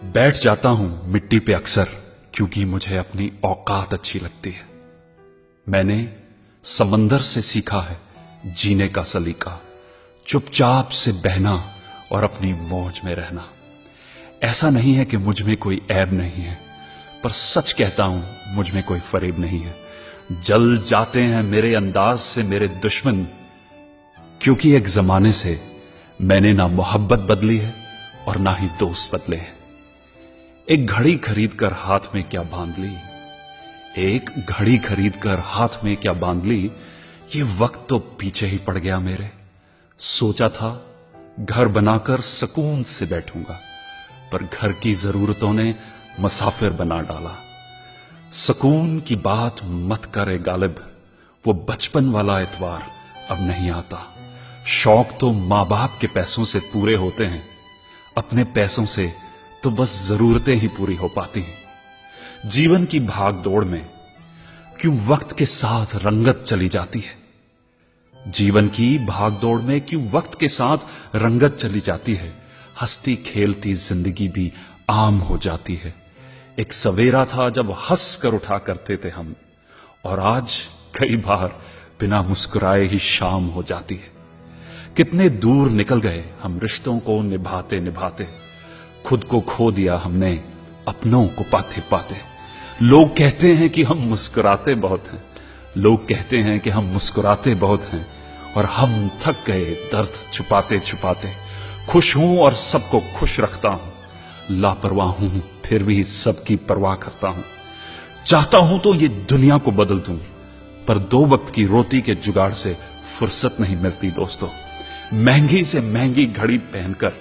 बैठ जाता हूं मिट्टी पे अक्सर, क्योंकि मुझे अपनी औकात अच्छी लगती है। मैंने समंदर से सीखा है जीने का सलीका, चुपचाप से बहना और अपनी मौज में रहना। ऐसा नहीं है कि मुझ में कोई ऐब नहीं है, पर सच कहता हूं मुझ में कोई फरेब नहीं है। जल जाते हैं मेरे अंदाज से मेरे दुश्मन, क्योंकि एक जमाने से मैंने ना मोहब्बत बदली है और ना ही दोस्त बदले हैं। एक घड़ी खरीद कर हाथ में क्या बांध ली, एक घड़ी खरीद कर हाथ में क्या बांध ली, ये वक्त तो पीछे ही पड़ गया मेरे। सोचा था घर बनाकर सुकून से बैठूंगा, पर घर की जरूरतों ने मुसाफिर बना डाला। सुकून की बात मत करे गालिब, वो बचपन वाला एतवार अब नहीं आता। शौक तो मां बाप के पैसों से पूरे होते हैं, अपने पैसों से तो बस जरूरतें ही पूरी हो पाती हैं। जीवन की भाग दौड़ में क्यों वक्त के साथ रंगत चली जाती है, जीवन की भाग दौड़ में क्यों वक्त के साथ रंगत चली जाती है। हंसती खेलती जिंदगी भी आम हो जाती है। एक सवेरा था जब हंस कर उठा करते थे हम, और आज कई बार बिना मुस्कुराए ही शाम हो जाती है। कितने दूर निकल गए हम रिश्तों को निभाते निभाते, खुद को खो दिया हमने अपनों को पाते पाते। लोग कहते हैं कि हम मुस्कुराते बहुत हैं, लोग कहते हैं कि हम मुस्कुराते बहुत हैं, और हम थक गए दर्द छुपाते छुपाते। खुश हूं और सबको खुश रखता हूं, लापरवाह हूं फिर भी सबकी परवाह करता हूं। चाहता हूं तो ये दुनिया को बदल दूं, पर दो वक्त की रोटी के जुगाड़ से फुर्सत नहीं मिलती दोस्तों। महंगी से महंगी घड़ी पहनकर,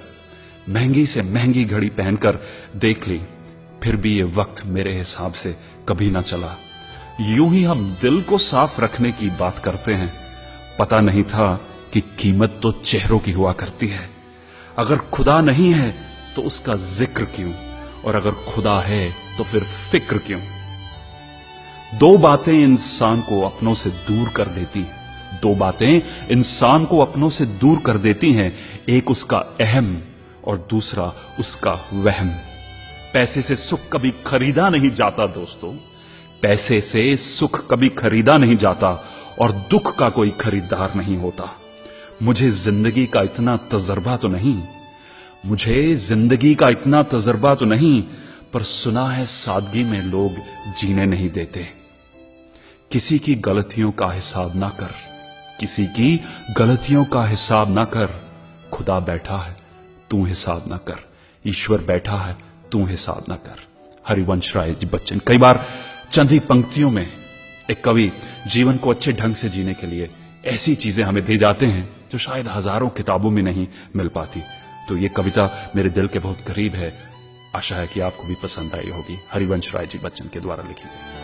महंगी से महंगी घड़ी पहनकर देख ली, फिर भी ये वक्त मेरे हिसाब से कभी ना चला। यूं ही हम दिल को साफ रखने की बात करते हैं, पता नहीं था कि कीमत तो चेहरों की हुआ करती है। अगर खुदा नहीं है तो उसका जिक्र क्यों, और अगर खुदा है तो फिर फिक्र क्यों। दो बातें इंसान को अपनों से दूर कर देती हैं, दो बातें इंसान को अपनों से दूर कर देती हैं। एक उसका अहम और दूसरा उसका वहम। पैसे से सुख कभी खरीदा नहीं जाता दोस्तों, पैसे से सुख कभी खरीदा नहीं जाता, और दुख का कोई खरीदार नहीं होता। मुझे जिंदगी का इतना तजर्बा तो नहीं, मुझे जिंदगी का इतना तजर्बा तो नहीं, पर सुना है सादगी में लोग जीने नहीं देते। किसी की गलतियों का हिसाब ना कर, किसी की गलतियों का हिसाब ना कर। खुदा बैठा है तू हिसाब ना कर, ईश्वर बैठा है तू हिसाब ना कर। हरिवंश राय जी बच्चन। कई बार चंद ही पंक्तियों में एक कवि जीवन को अच्छे ढंग से जीने के लिए ऐसी चीजें हमें दे जाते हैं जो शायद हजारों किताबों में नहीं मिल पाती। तो ये कविता मेरे दिल के बहुत करीब है, आशा है कि आपको भी पसंद आई होगी। हरिवंश राय जी बच्चन के द्वारा लिखी गई।